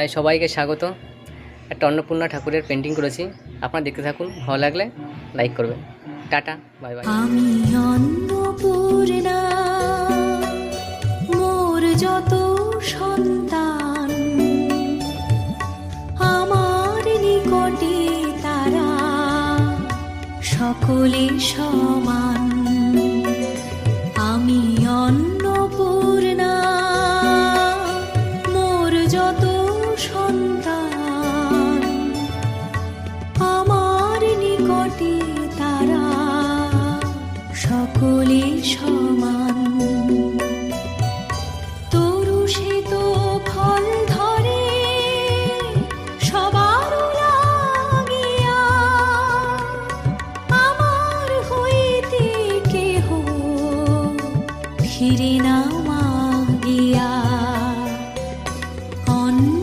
High, সবাইকে স্বাগত। একটা অন্নপূর্ণা ঠাকুরের পেন্টিং করেছি, আপনারা দেখতে থাকুন। ভালো লাগলে লাইক করবেন। Tata, bye bye. আমি অন্নপূর্ণা, মোর যত সন্তান আমার নিকটে তারা সকলে সমান। আমি অন্নপূর্ণা, মোর যত সন্তান আমার নিকটে তারা সকলে সমান। তরু সে তো ফল ধরে সবার লাগিয়া, আমার হইতে কেহ ফিরে না মাগিয়া। অন্য